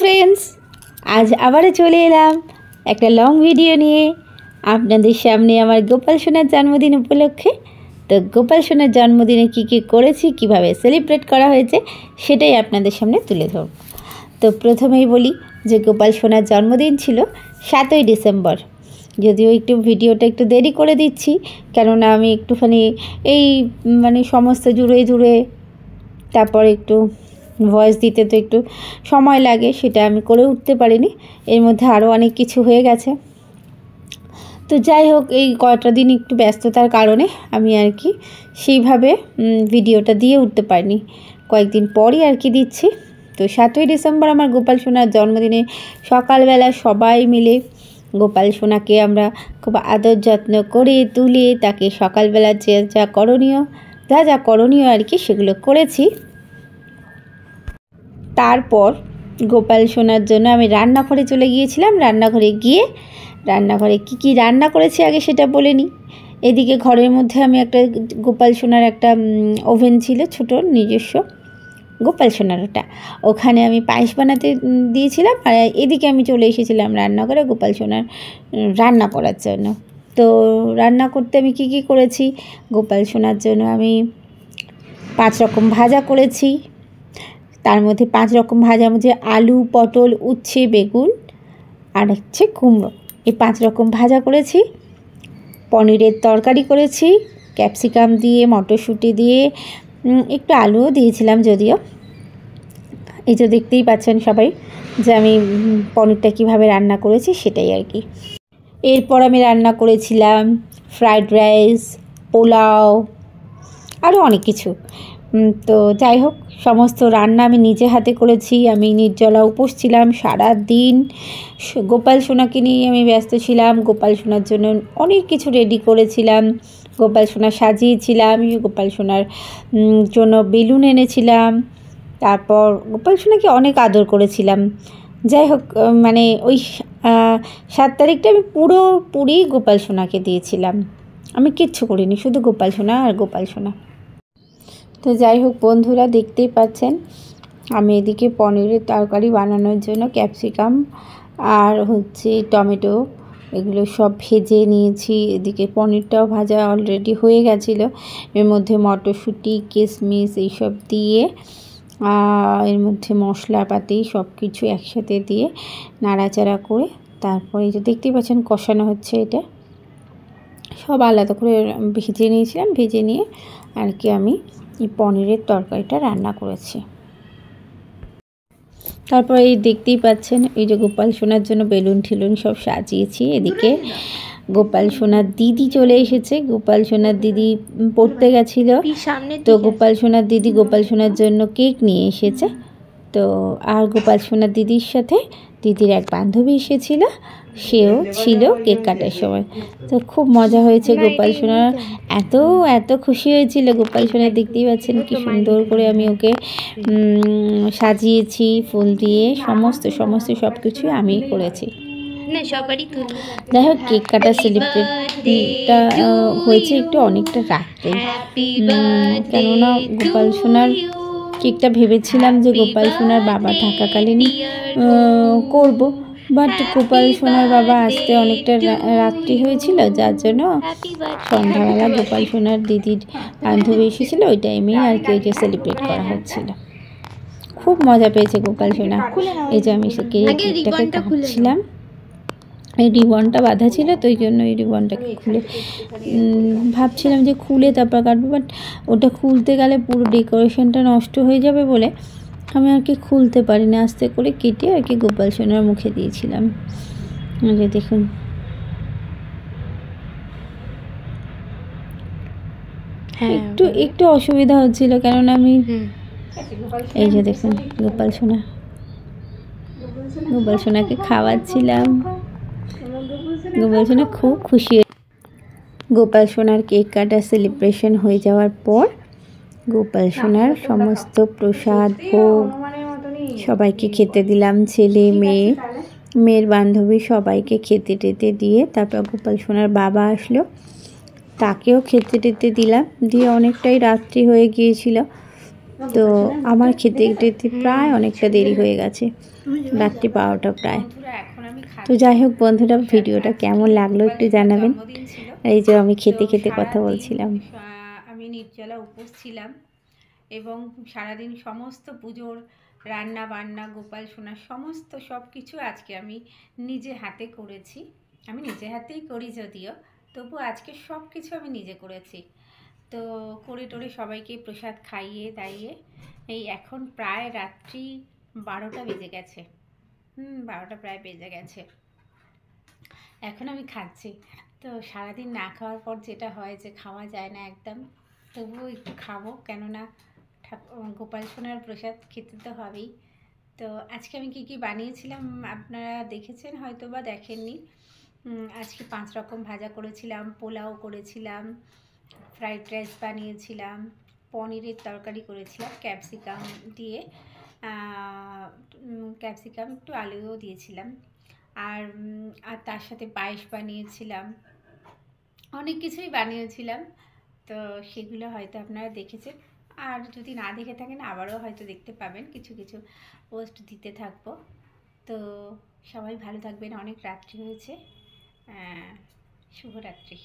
Friends, আজ আবারও চলে এলাম একটা লং ভিডিও নিয়ে আপনাদের সামনে আমার গোপাল সোনার জন্মদিন উপলক্ষে। তো গোপাল সোনার জন্মদিনে কী কী করেছি, কিভাবে সেলিব্রেট করা হয়েছে সেটাই আপনাদের সামনে তুলে ধরব। তো প্রথমেই বলি যে গোপাল সোনার জন্মদিন ছিল 7ই ডিসেম্বর। যদিও একটু ভিডিওটা একটু দেরি করে দিচ্ছি, কেননা আমি একটুখানি এই সমস্ত জুড়ে তারপর একটু ভয়েস দিতে তো একটু সময় লাগে, সেটা আমি করে উঠতে পারিনি। এর মধ্যে আরও অনেক কিছু হয়ে গেছে। তো যাই হোক, এই কয়টা দিন একটু ব্যস্ততার কারণে আমি আর কি সেইভাবে ভিডিওটা দিয়ে উঠতে পারিনি, কয়েকদিন পরই আর কি দিচ্ছি। তো 7ই ডিসেম্বর আমার গোপাল সোনার জন্মদিনে সকালবেলা সবাই মিলে গোপাল সোনাকে আমরা খুব আদর যত্ন করে তুলে তাকে সকালবেলা যা করণীয় আর কি সেগুলো করেছি। তারপর গোপাল সোনার জন্য আমি রান্নাঘরে চলে গিয়েছিলাম। রান্নাঘরে কী রান্না করেছি আগে সেটা বলে নিই। এদিকে ঘরের মধ্যে আমি একটা গোপাল সোনার একটা ওভেন ছিল, ছোট নিজস্ব গোপাল সোনার, ওখানে আমি পায়েস বানাতে দিয়েছিলাম। আর এদিকে আমি চলে এসেছিলাম রান্নাঘরে গোপাল সোনার রান্না করার জন্য। তো রান্না করতে আমি কী করেছি, গোপাল সোনার জন্য আমি 5 রকম ভাজা করেছি। তার মধ্যে 5 রকম ভাজার মধ্যে আলু, পটল, উচ্ছে, বেগুন আর হচ্ছে কুমড়ো, এই 5 রকম ভাজা করেছি। পনিরের তরকারি করেছি ক্যাপসিকাম দিয়ে, মটরশুঁটি দিয়ে, একটু আলুও দিয়েছিলাম যদিও। এই যে দেখতেই পাচ্ছেন সবাই যে আমি পনিরটা কীভাবে রান্না করেছি সেটাই আর কি। এরপর আমি রান্না করেছিলাম ফ্রাইড রাইস, পোলাও, আরও অনেক কিছু। তো যাই হোক, সমস্ত রান্না আমি নিজে হাতে করেছি। আমি নির্জলা উপোস ছিলাম সারা দিন। গোপাল সোনাকে নিয়ে আমি ব্যস্ত ছিলাম। গোপাল সোনার জন্য অনেক কিছু রেডি করেছিলাম, গোপাল সোনা সাজিয়েছিলাম, গোপাল সোনার জন্য বেলুন এনেছিলাম। তারপর গোপাল সোনাকে অনেক আদর করেছিলাম। যাই হোক, ওই 7 তারিখটা আমি পুরোপুরি গোপাল সোনাকে দিয়েছিলাম। আমি কিচ্ছু করিনি, শুধু গোপাল সোনা আর গোপাল সোনা। তো যাই হোক বন্ধুরা, দেখতেই পাচ্ছেন আমি এদিকে পনিরের তরকারি বানানোর জন্য ক্যাপসিকাম আর হচ্ছে টমেটো এগুলো সব ভেজে নিয়েছি। এদিকে পনিরটাও ভাজা অলরেডি হয়ে গেছিলো। এর মধ্যে মটরশুঁটি, কিশমিশ এইসব দিয়ে, এর মধ্যে মশলাপাতি সব কিছু একসাথে দিয়ে নাড়াচাড়া করে তারপরে এই যে দেখতেই পাচ্ছেন কষানো হচ্ছে। এটা সব আলাদা করে ভেজে নিয়েছিলাম। ভেজে নিয়ে আর কি আমি এই পনিরের তরকারিটা রান্না করেছি। তারপর এই দেখতেই পাচ্ছেন এই যে গোপাল সোনার জন্য বেলুন ঠেলুন সব সাজিয়েছি। এদিকে গোপাল সোনার দিদি চলে এসেছে। গোপাল সোনার দিদি পড়তে গেছিল, তো গোপাল সোনার দিদি গোপাল সোনার জন্য কেক নিয়ে এসেছে। তো আর গোপাল সোনার দিদির সাথে দিদির এক বান্ধবী এসেছিল, সেও ছিল কেক কাটার সময়। তো খুব মজা হয়েছে। গোপাল সোনা এত খুশি হয়েছিল। গোপাল সোনা দেখতেই পাচ্ছেন কি সুন্দর করে আমি ওকে সাজিয়েছি ফুল দিয়ে, সমস্ত সব কিছুই আমি করেছি। যাই হোক, কেক কাটা সেলিব্রেটটা হয়েছে একটু অনেকটা রাত্রে, কেননা গোপাল সোনার কেকটা ভেবেছিলাম যে গোপাল সোনার বাবা থাকাকালীনই করব, বাট গোপাল সোনার বাবা আসতে অনেকটা রাত্রি হয়েছিল, যার জন্য সন্ধ্যাবেলা গোপাল সোনার দিদির বান্ধবী এসেছিল, ওই টাইমেই আর কি ওইটা সেলিব্রেট করা হচ্ছিল। খুব মজা পেয়েছে গোপাল সোনা। এই যে আমি কেকটাকে কাটছিলাম, এই রিবনটা বাঁধা ছিল, তো ওই জন্য এই রিবনটাকে খুলে ভাবছিলাম যে খুলে তারপর কাটবো, বাট ওটা খুলতে গেলে পুরো ডেকোরেশনটা নষ্ট হয়ে যাবে বলে আমি আর কি খুলতে পারিনি। আস্তে করে কেটে আর কি গোপাল সোনার মুখে দিয়েছিলাম। দেখুন একটু অসুবিধা হচ্ছিল, কেননা আমি এই যে দেখুন গোপাল সোনাকে খাওয়াচ্ছিলাম। গোপাল সোনা খুব খুশি। গোপাল সোনার কেক কাটা সেলিব্রেশন হয়ে যাওয়ার পর গোপাল সোনার সমস্ত প্রসাদ ভোগ সবাইকে খেতে দিলাম। ছেলে মেয়ের বান্ধবী সবাইকে খেতে দিয়ে তারপর গোপাল সোনার বাবা আসলো, তাকেও খেতে দিলাম। দিয়ে অনেকটাই রাত্রি হয়ে গিয়েছিল, তো আমার খেতে খেতে প্রায় অনেকটা দেরি হয়ে গেছে, রাত্রি 12টা প্রায়। তো যাই হোক বন্ধুরা, ভিডিওটা কেমন লাগলো একটু জানাবেন। এই যে আমি খেতে খেতে কথা বলছিলাম। আমি নির্জলা উপোস ছিলাম এবং সারাদিন সমস্ত পুজোর রান্না বান্না, গোপাল সোনার সমস্ত সব কিছু আজকে আমি নিজে হাতে করেছি। আমি নিজে হাতেই করি যদিও, তবু আজকে সব কিছু আমি নিজে করেছি। তো করে টোরে সবাইকে প্রসাদ খাইয়ে দাইয়ে এই এখন প্রায় রাত্রি 12টা বেজে গেছে। 12টা প্রায় বেজে গেছে, এখন আমি খাচ্ছি। তো সারাদিন না খাওয়ার পর যেটা হয় যে খাওয়া যায় না একদম, তবুও একটু খাবো, কেননা গোপাল সোনার প্রসাদ খেতে তো হবেই। তো আজকে আমি কি কি বানিয়েছিলাম আপনারা দেখেছেন হয়তো বা দেখেননি। আজকে 5 রকম ভাজা করেছিলাম, পোলাও করেছিলাম, ফ্রাইড রাইস বানিয়েছিলাম, পনিরের তরকারি করেছিলাম ক্যাপসিকাম দিয়ে, ক্যাপসিকাম একটু আলুও দিয়েছিলাম, আর তার সাথে পায়েস বানিয়েছিলাম, অনেক কিছুই বানিয়েছিলাম। তো সেগুলো হয়তো আপনারা দেখেছেন, আর যদি না দেখে থাকেন আবারও হয়তো দেখতে পাবেন, কিছু কিছু পোস্ট দিতে থাকবো। তো সবাই ভালো থাকবেন, অনেক রাত্রি হয়েছে, শুভরাত্রি।